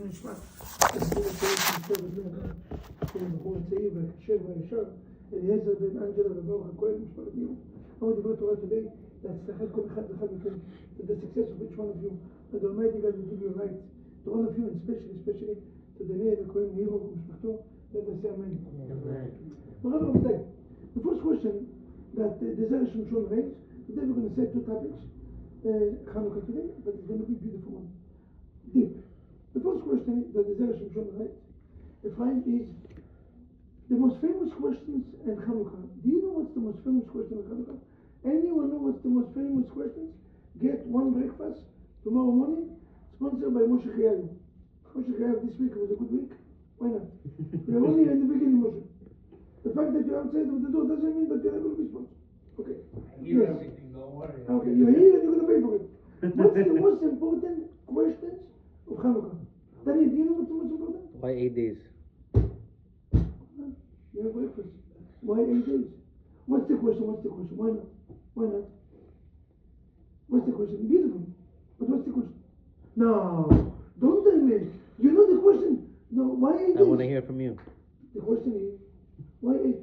נשמע, בחור צעיר והקשר והישר, אליעזר בן אנג'לה וברוך הכהן משפחת נירו. Our דברי Torah today, להצלחת כל אחד ואחד מכם, to the success of each one of you, that the Almighty God will give you right, to all of you, and especially to the Leah, the Kohen נירו ומשפחתו, let us say amen. Amen. The first question that the Zera Shimshon raised, today we're going to say two topics, Chanukah today, but it's going to be a beautiful one, deep. The first question that the Zera Shimshon raised, is the most famous questions in Chanukah. Do you know what's the most famous question in Chanukah? Anyone know what's the most famous questions? Get one breakfast tomorrow morning, sponsored by Moshe Chayav. Moshe Chayav this week was a good week. Why not? We're only in the beginning, Moshe. The fact that you're outside of the door doesn't mean that you're not going to be sponsored. Okay. Hear everything, don't worry. Okay, you're here and you're going to pay for it. What's the most important questions of Chanukah? Danny, do you know what's the most important? Why 8 days? You have breakfast. Why 8 days? What's the question? Why not? What's the question? Beautiful. But what's the question? No, don't tell me. You know the question. No, why 8 days? I want to hear from you. The question is, why 8?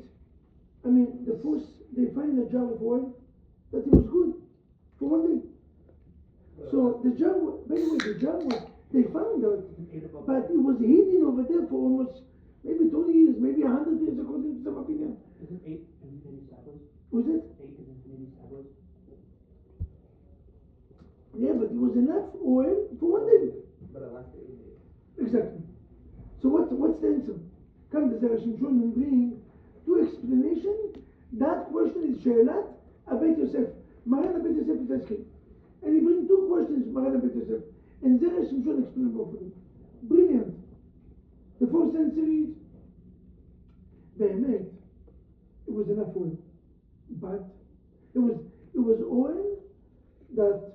I mean, the first, they find a jar of oil that it was good for 1 day. So the jar, by the way, the jar was, they found out, but it was hidden over there for almost maybe 20 years, maybe 100 years, according to some opinion. Isn't 8 infinity cycles? Was it? 8 is infinity cycles. Yeah, but it was enough oil for 1 day. But it lasted 8 days. Exactly. So what's the answer? Come to Zera Shimshon and bring two explanations. That question is She'elat Abet Yosef. Maran Abet Yosef is asking. And he brings two questions, Maran Abet Yosef. And Zera Shimshon explains both of them. Brilliant. The first answer is, Be'emet, it was enough oil. But it was oil that,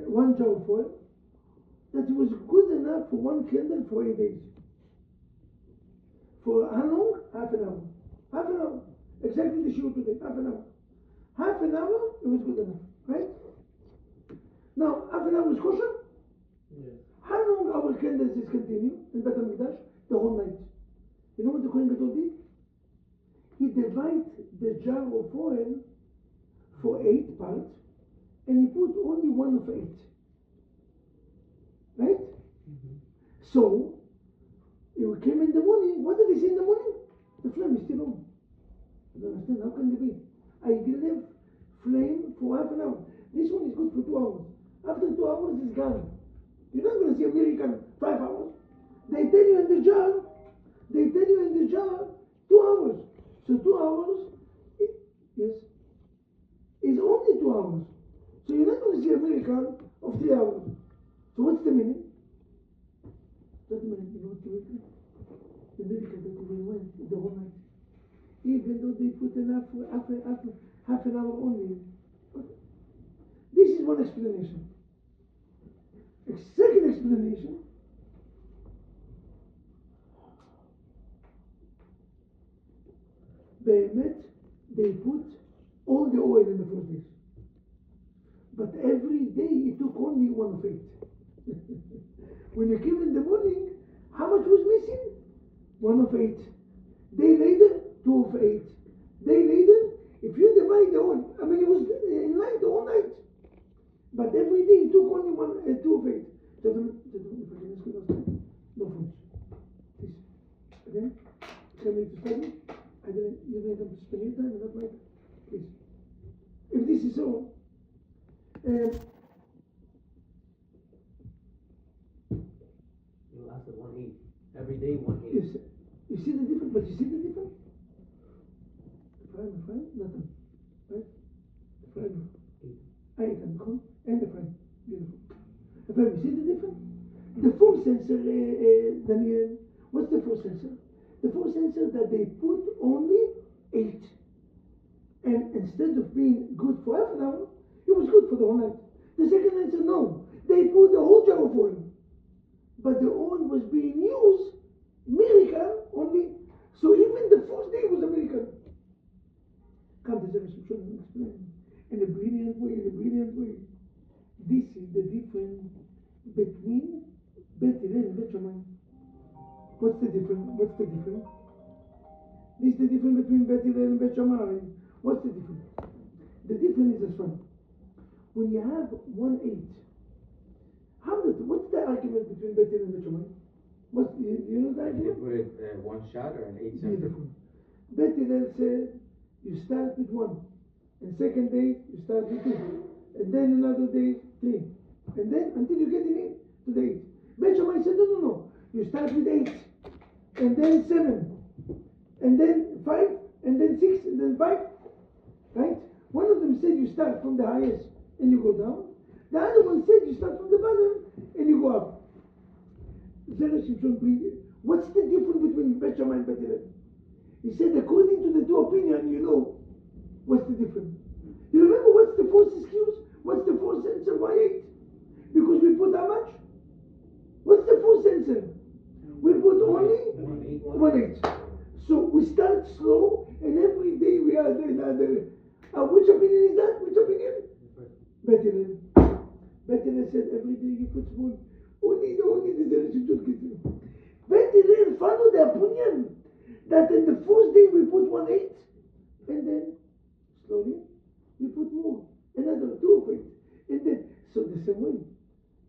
one jar of oil, that it was good enough for one candle for 8 days. For how long? Half an hour. Half an hour. Exactly the shiur today. Half an hour. Half an hour, it was good enough. Right? Now, half an hour is kosher? Yes. How long our candles is continue in Bet HaMikdash? The whole night. You know what the Kohen Gadol did? He divided the jar of oil for 8 parts, and he put only one of 8. Right? Mm-hmm. So, it came in the morning. What did he say in the morning? The flame is still on. I don't understand. How can it be? I left flame for half an hour. This one is good for 2 hours. After 2 hours, it's gone. You're not going to see a miracle 5 hours. They tell you in the jar 2 hours. So 2 hours, yes, is only 2 hours. So you're not going to see a miracle of 3 hours. So what's the meaning? That's the meaning. You know what's the miracle? The miracle that we went the whole night. Even though they put enough half an hour only. This is one explanation. A second explanation, they put all the oil in the first days. But every day it took only 1 of 8. When you came in the morning, how much was missing? 1 of 8. Day later, 2 of 8. Day later, if you divide the oil, I mean it was in night, the whole night. But every day it took only 2 of 8. Gentlemen, if I can ask you last time, no phones. Please. Again, coming to study. You didn't come to spend your time, not my time. Please. If this is so, It lasted 1/8. Every day 1/8. yes, you see the difference, but you see the difference? The fry, nothing. Right? The fry, and the fry. Beautiful. The fry, you see the difference? The full sensor, Daniel, what's the full sensor? The full sensor that they put only 8. And instead of being good for half an hour, it was good for the whole night. The second answer, no. They put the whole jar of oil. But the oil was being used, miracle, only. So even the first day was a miracle. Come to Zera Shimshon and explain. In a brilliant way. This is the difference between Bet Hillel and Bet Shammai. What's the difference? This is the difference between Bet Hillel and Bet Shammai. What's the difference? The difference is as follows. When you have 1/8, what's the argument between Bet Hillel and Bet Shammai? You know the argument? Put it one shot or an 8 cent? Beautiful. Bet Hillel said you start with 1, and second day you start with 2, and then another day 3, and then until you get in to the 8. Bet Shammai said no. You start with 8, and then 7, and then 5, and then 6, and then 5. Right? One of them said you start from the highest and you go down. The other one said you start from the bottom and you go up. Zera Shimshon, what's the difference between Bet Shammai and Bet Hillel? He said, according to the two opinions, you know what's the difference. You remember what's the fourth excuse? What's the fourth answer? Why 8? Because we put how much? What's the fourth answer? We put only 1/8. So we start slow, and every day we are another. Which opinion is that? Which opinion? Bet Hillel. Bet Hillel said every day you put small. Only the Zera Shimshon gets it. Bet Hillel follow the opinion that in the first day we put 1/8, and then slowly we put more, another 2 of it, and then so the same way.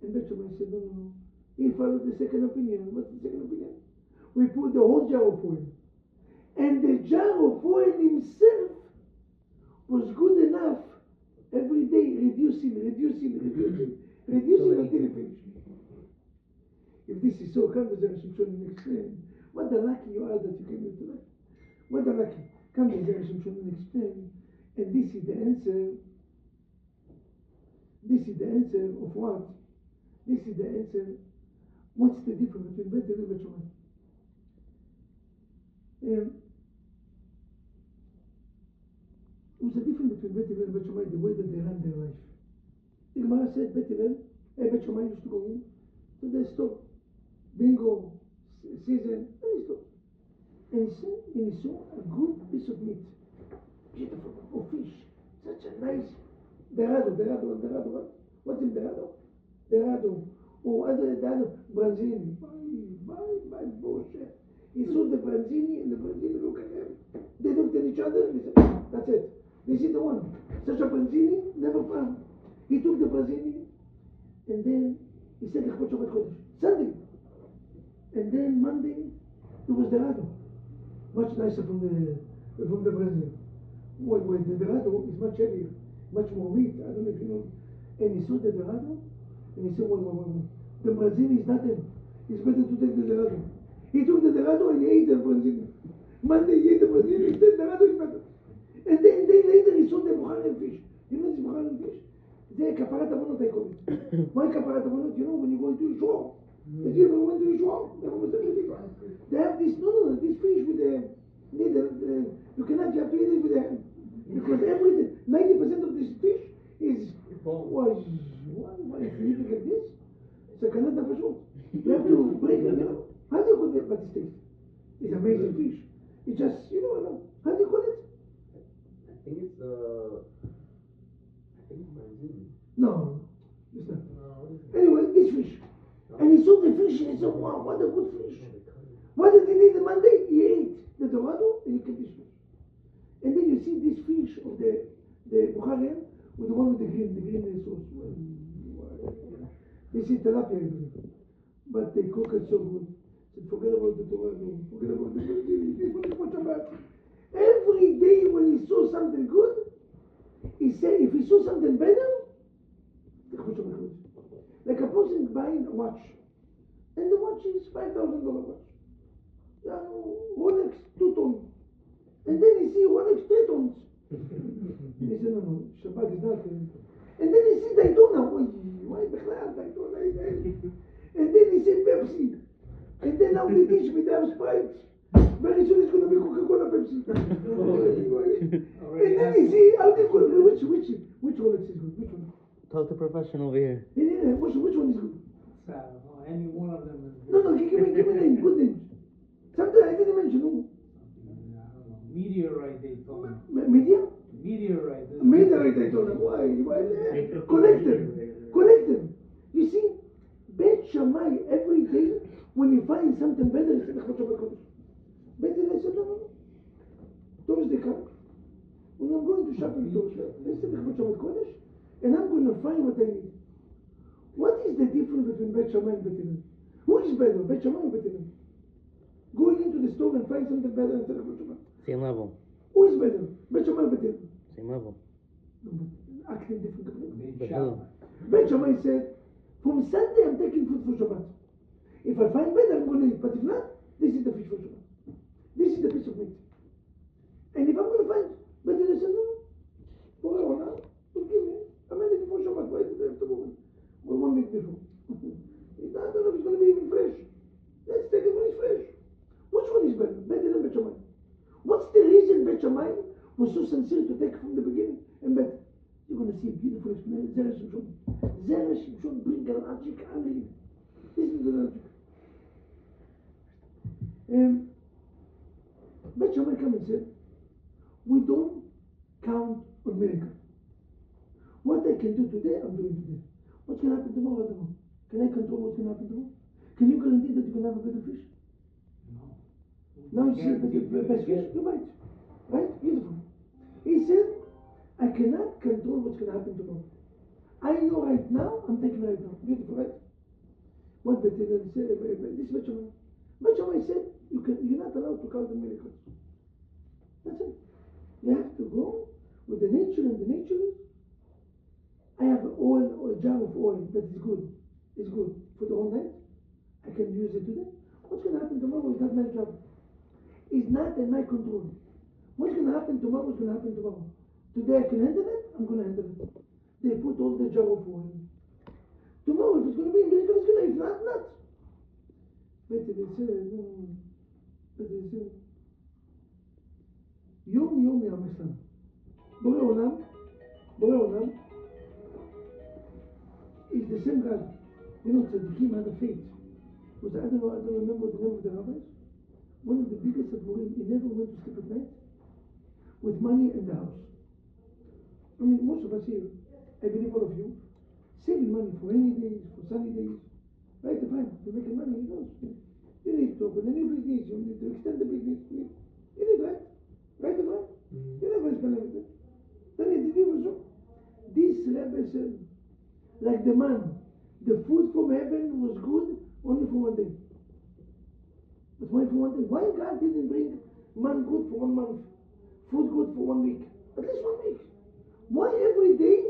And Bet Shammai said no. He followed the second opinion. What's the second opinion? We put the whole jar of oil, and the jar of oil himself was good enough. Every day reducing until it finished. If this is so, come to Zera Shimshon and explain. What the lucky you are that you came here tonight. What the lucky. Come to Zera Shimshon and explain. And this is the answer. This is the answer of what? This is the answer. What's the difference between Bet Hillel and Bet Shammai? What's the difference between Bet Hillel and Bet Shammai? The way that they run their life. The Gemara said Bet Shammai used to go in to the store, bingo, season, and he stopped. And he saw a good piece of meat, beautiful, or fish, such a nice Dorado. What's in Dorado? Or other Branzini. My bullshit. He saw the Branzini, and the Branzini look at him. They looked at each other and they said, that's it. This is the one. Such a Branzini, never found. He took the Branzini, and then he said, Sunday. And then Monday, it was Dorado. Much nicer from the Brazil. Well, the Dorado is much heavier, much more meat. I don't know if you know. And he saw the Dorado, and he said, well. The Brazil is nothing. It's better to take the Dorado. He took the Dorado and he ate the Brazil. Monday he ate the Brazil, he said Dorado is better. And then a day later he saw the Bukharian fish. You know this Bukharian fish? They're kaparat amonot, I call it. Why kaparat amonot? You know when you go into the shore. If you ever went to the shore, they have this, this fish with the needle. You have to eat it with the hand. Because 90% of this fish is, why if you eat it like this? It's a canada for sure. You have to break it, How do you call it? But it tastes. It's amazing fish. It just, how do you call it? I think it's Branzini. No, it's not. Anyway, this fish. And he saw the fish and he said, wow, what a good fish. What did he need the Monday? He ate the Dorado and he kept this fish. And then you see this fish of the Bukharian with the one with the green sauce. This is tilapia, I believe. But they cook it so good. So forget about the Torah, forget about the Torah. Every day when he saw something good, he said, if he saw something better, like a person buying a watch, and the watch is $5,000 watch. Rolex 2 tons, and then he see Rolex 3 tons. He said, no, Shabbat is not. And then he see Daytona. Why Daytona? And then he said Pepsi. And then now they teach me they have Sprite. Very soon it's going to be Coca-Cola, Pepsi. And then he see how they call it. Which Rolex is good? Which one? Talk to professional over here. Yeah, which one is good? Any one of them is No, give me name, good names. Something I didn't mention. No. I don't know. Meteorite, they told me. Media? Meteorite. Meteorite, I told them. Why? Collect them. You see, Bet Shammai every find something better, he said, Shabbat Kodesh. Bet Hillel said, no. Torah they come. When I'm going to shopping Torah, I said, Shabbat Kodesh, and I'm going to find what I need. What is the difference between Bet Shammai and Bet Hillel? Who is better, Bet Shammai or Bet Hillel? Going into the store and find something better and say, Shabbat. Same level. Who is better, Bet Shammai or Bet Hillel? Same level. No, but acting different. Bet Hillel. Bet Shammai said, from Sunday I'm taking food for Shabbat. If I find better, I'm going to eat. But if not, this is the fish for Shabbat. This is the piece of meat. And if I'm going to find better, I said, no. Forgive me. I'm only before Shabbat. Why did I have to go? Well, 1 week before. I don't know if it's going to be even fresh. Let's take it when it's fresh. Which one is better? Better than Bet Shammai. What's the reason Bet Shammai was so sincere to take from the beginning and bet? You're going to see a beautiful explanation. Zera Shimshon. Zera Shimshon bring an logic. This is the logic. Bet Shammai come and said, we don't count on miracles. What I can do today, I'm doing today. What's going to happen tomorrow, I don't know. Can I control what's going to happen tomorrow? Can you guarantee that you can have a better fish? No. Now you see the best fish? You might. Right? Beautiful. He said, I cannot control what's going to happen tomorrow. I know right now, I'm taking right now. Beautiful, right? What Bet Hillel said, this Bet Shammai. Bet Shammai said, you're not allowed to count the miracles. That's it. You have to go with the nature, and the nature is, I have oil or a jar of oil that is good. It's good for the whole night. I can use it today. What's going to happen tomorrow is not my job. It's not in my control. What's going to happen tomorrow is going to happen tomorrow. Today I can handle it, I'm going to handle it. They put all the jar of oil. Tomorrow, if it's going to be a miracle, it's going to be. If not, not. But they say, Yom Yom Yam Borei Olam is the same God. You know, tzaddikim had a faith. I don't remember the name of the rabbis. One of the biggest admorim, he never went to sleep at night with money in the house. I mean, most of us here, I believe all of you, saving money for rainy days, for sunny days. Right, fine, you're making money, you know. You need to open a new business, you need to extend the business. You need, right? Right, fine. You never spend everything. Then you did so. This Rebbe said, like the man, the food from heaven was good only for 1 day. But why for 1 day? Why God didn't bring man good for 1 month, food good for 1 week? At least 1 week. Why every day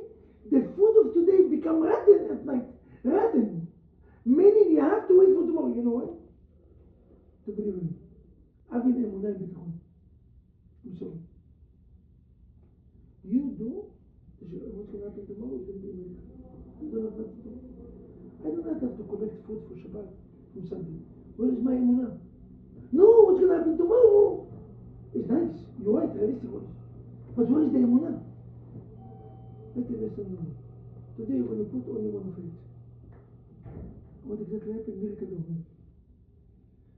the food of today become rotten at night? Rotten. Meaning you have to wait for tomorrow. You know why? To believe in me. I've been emunah bitachon. I'm sorry. You do. What's going to happen tomorrow is going to be a miracle. You don't have nothing to do. I do not have to collect food for Shabbat from Sunday. Where is my emunah? No, what's going to happen tomorrow? It's nice. You're right, realistic was. But where is the emunah? Let me listen. Today you're going to put only one of it. What exactly happened? Miracle of me.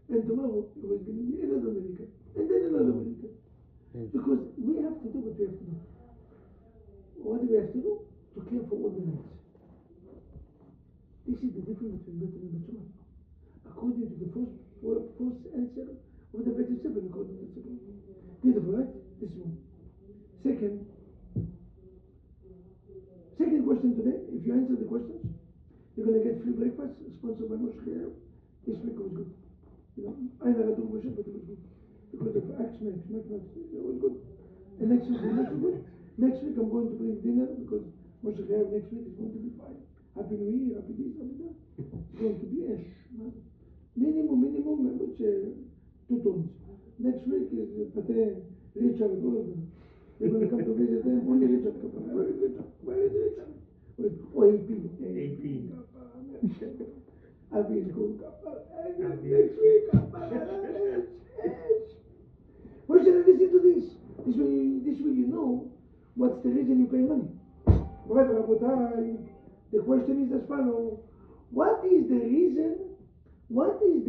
And tomorrow it was going to be another miracle. And then another miracle. Because we have to do what we have to do. What do we have to do? To care for all the nights. This is the difference between Bet Hillel and Bet Shammai. According to the first answer of the Bet Yosef, according to the second. Beautiful, right? This one. Second question today, if you answer the questions, you're going to get free breakfast sponsored by Moshe Chaim. This week was good. You know, I never do Moshe, but it was good. Because of action, it was good. And next week is not so good. Next week I'm going to bring dinner because Moshe Chaim next week is going to be fine. Happy New Year, happy this, happy that. It's going to be minimum, which 2 tons. Next week is Pate, Richard, all of them. They're going to come to visit them. Only Richard come. Where is Richard? Oh, AP. I've been cool. Next week, why should I listen to this? This way you know what's the reason you pay money. The question is as follows. What is the reason? What is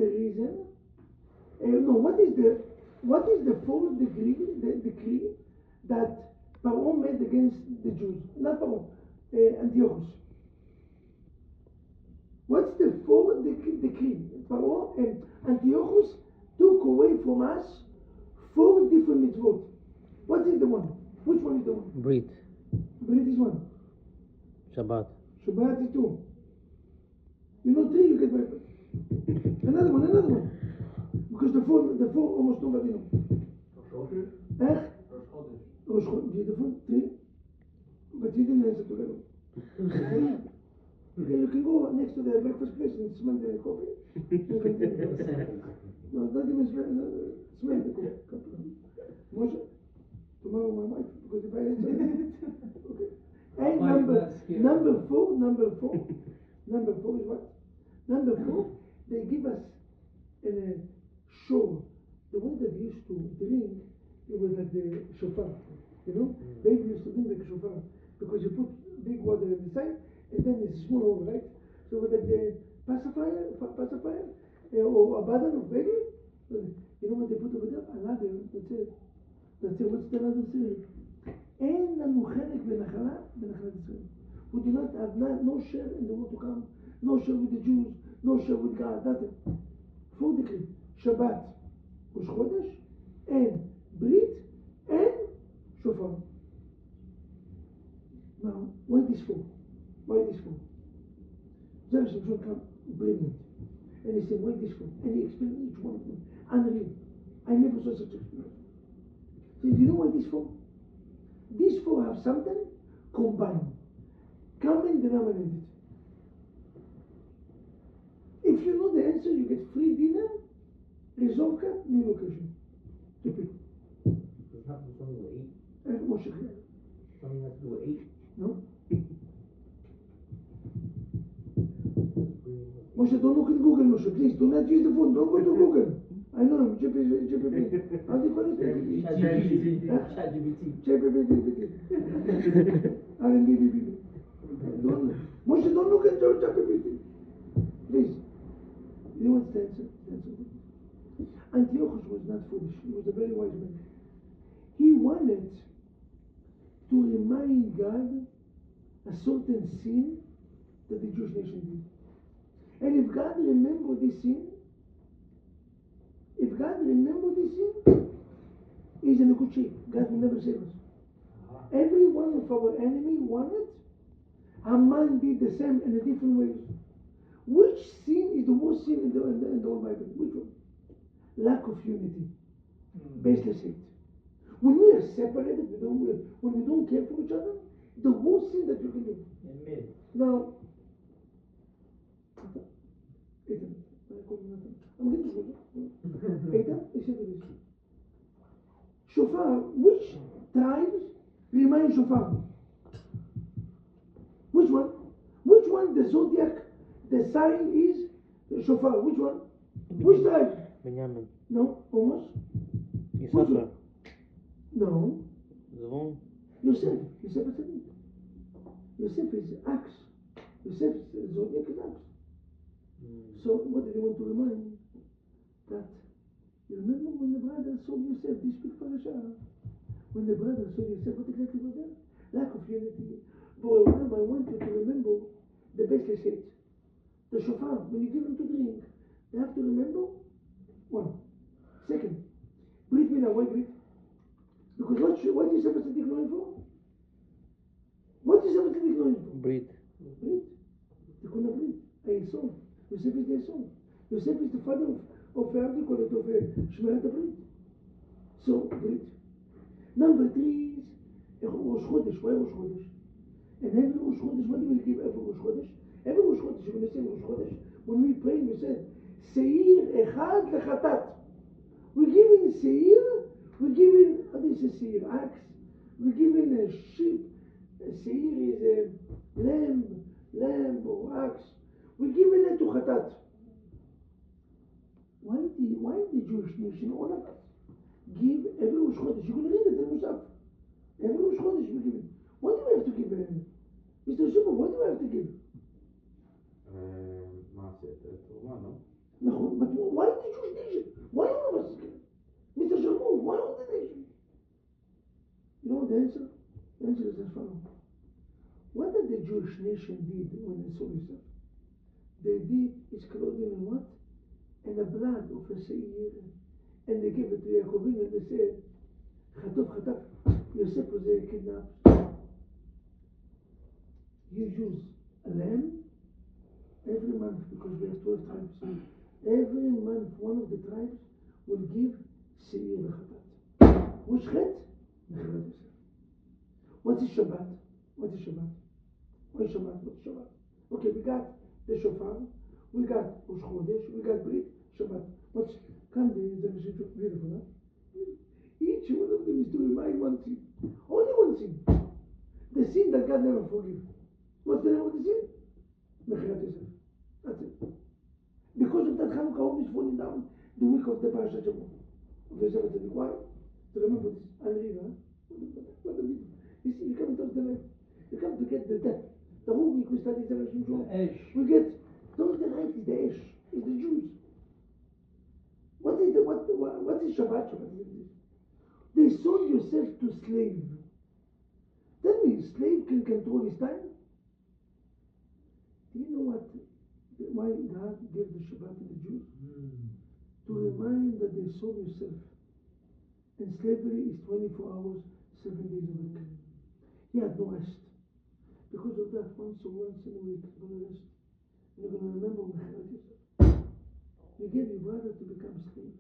the fourth decree that Paro made against the Jews? Not Paro, Antiochus. What's the fourth decree? Pharaoh and Antiochus took away from us 4 different mitzvot. What is the one? Which one is the one? Brit. Brit is one. Shabbat. Shabbat is 2. You know 3, you get my... Another one. Because the four almost nobody knows. Rosh Chodesh. Beautiful. 3. But you didn't answer together. Okay, you can go next to the breakfast place and smell the coffee. You can take it. No, not even smell the coffee. Moshe, tomorrow my wife, because if I answer it, okay. And number four is what? Number 4, they give us in a show, the way that they used to drink, it was like the shofar, you know? Baby used to drink like shofar, because you put big water on the side, and then it's small hole, right? So it was like the pacifier, or a button of baby, you know what they put over there? A ladder, that's it. What's the ladder say? אין לנו חלק בנחלה ישראל. We do not have no share in the world to come, no share with the Jews, no share with God, nothing. 4 decrees, Shabbat, Rosh Chodesh, and Brit, and Shofar. Now, why this for? Zera Shimshon come brilliant. And he said, why this for? And he explained each one of them. Unreal. I never saw such experience. He said, you know why this for? These 4 have something combined. Common denominated. If you know the answer, you get free dinner, Rizovka, new location. 2 people. Does that have something to eat? And Moshe. Something has to do with 8? No? Moshe, don't look at Google, Moshe. Please, do not use the phone. Don't go to Google. I know him. JPP. How do you call it? JPP. RMBBB. Moshe, don't look at JPP. Please. You know what's the answer? Antiochus was not foolish. He was a very wise man. He wanted to remind God a certain sin that the Jewish nation did. And if God remembered this sin, he's in a good shape. God will never save us. Every one of our enemy wanted. Haman did the same in a different way. Which sin is the worst sin in the whole Bible? Which one? Lack of unity. Baseless hate. When we are separated, when we don't care for each other, the worst sin that you can do. Now, I'm getting to Shofar, which tribes remind Shofar? Which one? Which one the zodiac, the sign is Shofar? Which one? Which tribe? Benjamin. No, almost. Issachar. No. Zvon. Yosef is a Yosef is axe. Yosef's zodiac is axe. So what did he want to remind? That you remember when the brother saw Yosef, this big parasha, when the brother saw Yosef, what exactly was that? Lack of unity. But I want you to remember the baseless hate. The shofar, when you give them to drink, they have to remember 1. Second, Brit Milah, why Brit? Because what is Yosef Tzaddik known for? What is Yosef Tzaddik known for? Brit. Brit. Tikkun Brit. A son. Yosef is their son. Yosef is the father of Shmirat Brit. So, Brit. Number 3 is Rosh Chodesh. Why Rosh Chodesh? And every Rosh Chodesh, what do we give every Rosh Chodesh? Every Rosh Chodesh, when you say Rosh Chodesh, when we pray, we said, Seir Echad Lechatat. We're giving Seir, we're giving, what is a Seir? Axe. We're giving a sheep. A Seir is a lamb or axe. We're giving it to Chatat. Why the Jewish nation, all of us, give every Rosh Chodesh? You're going to read it in Musaf. Every Rosh Chodesh we give it. What do we have to give? Mr. Super, what do we have to give? Torah, no? No, but why the Jewish nation? Why all of us? Mr. Shalom, why all the nation? You know what the answer? The answer is as follows. What did the Jewish nation did when they saw Yosef? They deep is clothed in what? And the blood of a seir. And they gave it to Yaakov and they said, Chatov, Yosef was kidnapped. You use a lamb every month because we have 12 tribes. Every month one of the tribes will give seir v'chatat. Which chet? Mechilat Yosef. What is Shabbat? What is Shabbat? What is Shabbat? What is Shabbat? Okay, we got the shofar, we got Rosh Chodesh, we got Brit, Shabbat. What's come the Zera Shimshon? Beautiful, huh? Each one of them is to remind one sin. Only one sin. The sin that God never forgives. What's the name of the sin? Mechilat Yosef. That's it. Because of that, Hanukkah home is falling down the week of the Parsha Miketz. Why? To remember this. I'll read, huh? What a beautiful. You see, you come to the life. You come to get the depth. The whole week we study Zera Shimshon. We get, don't the light is the ash, is the Jews. What is Shabbat? Shabbat is this. They sold yourself to slave. Tell me, slave can control his time? Do you know why God gave the Shabbat to the Jews? To remind that they sold yourself. And slavery is 24 hours, 7 days a week. He had no rest. Because of that, once in a week, you're going to rest. And you're going to remember Mechilat Yosef. You gave your brother to become slave.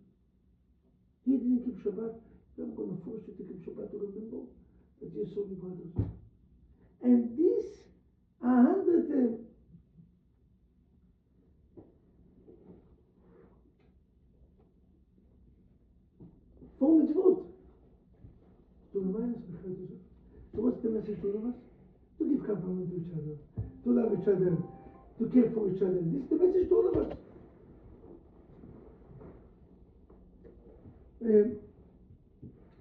He didn't keep Shabbat. I'm going to force you to keep Shabbat to remember that you sold your brothers. And this 100 4 mitzvot to remind us Mechilat Yosef. So what's the message to all of us? To give compliment to each other, to love each other, to care for each other. This is the message to all of us.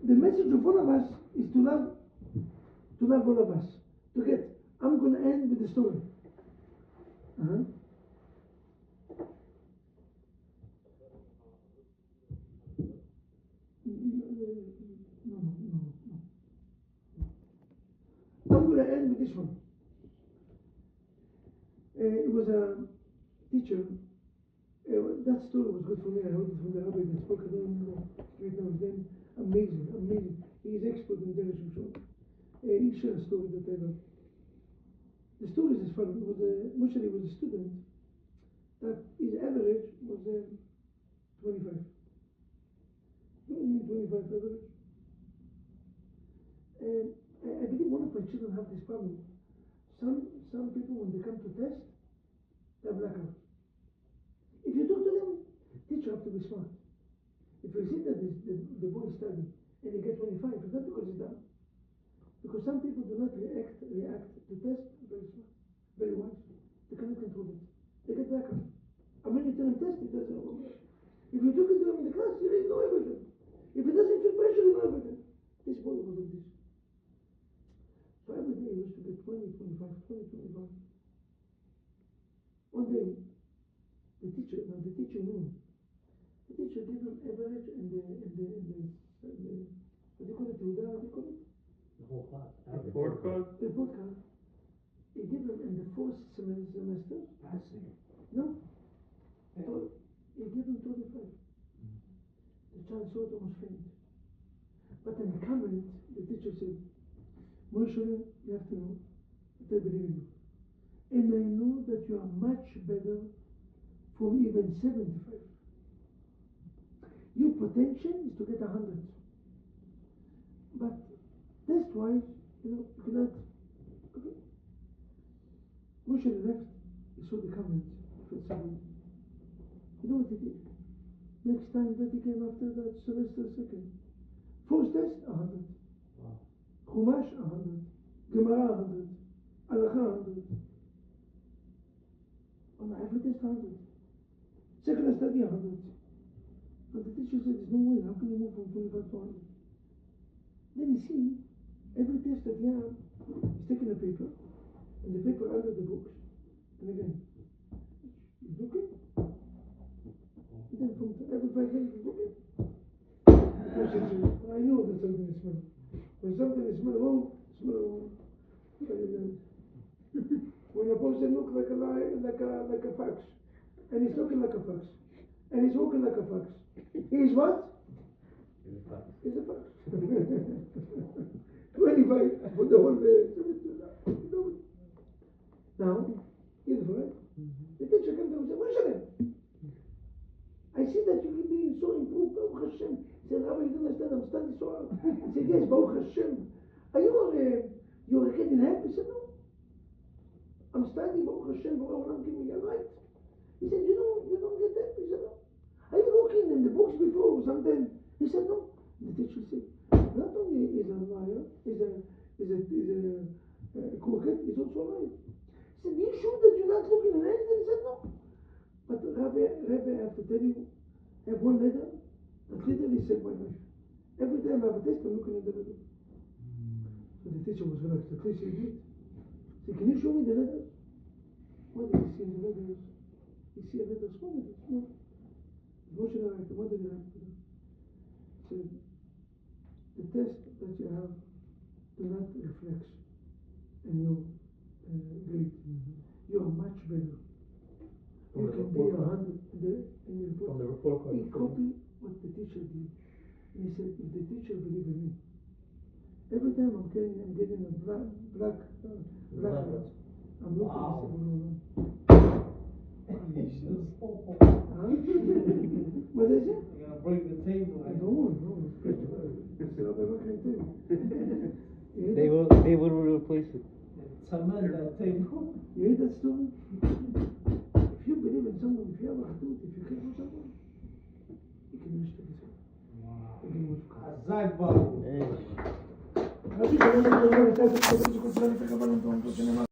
The message of all of us is to love all of us. To get, I'm going to end with the story. No. I'm going to end with this one. It was a teacher. That story was good for me. I heard it from the rabbi that spoke. I don't remember right now his name. Amazing. He is expert in Zera Shimshon. He shared a story that I love. The story is as follows. Moshe was a student that his average was 25. You know what I mean 25 average? I believe one of my children have this problem. Some people, when they come to test, they're blackouts. If you talk to them, teacher have to be smart. If you see that the boy is studying and they get 25, it's not because he's dumb. Because some people do not react to test very smart, very wise. They cannot control it. They get blackout. And when you tell them test, it doesn't know. If you talk to them in the class, you really know everything. If it doesn't feel pressure, you know everything. This boy was like this. So every day he used to get 20, 25. One day, the teacher knew. The teacher gave him average and the what do you call it? The whole class. Report card? Report card. He gave him in the fourth semester. Passing. No. He gave him 25. The child saw it almost faint. But in the comment, the teacher said, Moshe, you have to know that I believe in you. And I know that you are much better from even 75. Your potential is to get 100. But test-wise, you cannot. Okay. Moshe left, he saw the comment, he felt sorry. You know what he did? Next time that he came after that semester second. First test, 100. Wow. Chumash, 100. Gemara, 100. Halacha, 100. On every test, 100. Second study, 100. And the teacher said, there's no way, how can you move from 25 to 100? Then you see, every test that you have, he's taking a paper, and the paper under the books, and again, he's looking, and then from every 5 days, he's looking. The teacher said, I know that something is smelling. When something is smelling wrong, smell wrong. When a person looks like a lie, like a fax, and he's looking like a fox, and he's walking like a fox. He's what? He's a fox. 25 for the whole day. Now, beautiful, right? The teacher comes to him and says, what is it? I see that you keep being so improved, Baruch Hashem. He said, Rabbi, you don't understand, I'm studying so hard. He said, yes, Baruch Hashem. Are you're getting help? He said, no. I'm studying, Baruch Hashem, Baruch Hashem, give me a light. He said, you don't get help? He said, no. Are you looking in the books before something? He said, no. The teacher said, not only is a liar, is a crooked, he's also a liar. He said, you sure that you're not looking at anything? He said, no. But Rabbi, I have to tell you, I have one letter that literally saved my life. Every time I have a test, I'm looking at the letter. So the teacher was relaxed. The teacher did. He said, can you show me the letters? What did he see in the letters? He see a letter, small letter, small. What did I have to do? He said, the test that you have do not reflect in your grade. You are much better. You can be 100 in your book. From the report card. He copied what the teacher did. And he said, if the teacher believed in me, every time I'm getting a black card, I'm looking at the what is it? You're gonna break the table. I don't know. It's Rabbi Chaim Kanievski. They will replace it. Cement that table. You hear that story? If you believe in someone, if you have a hadut, if you care for someone, you can reach to this one. Wow. You can watch. Hazak Baruch. Hey. Así que no me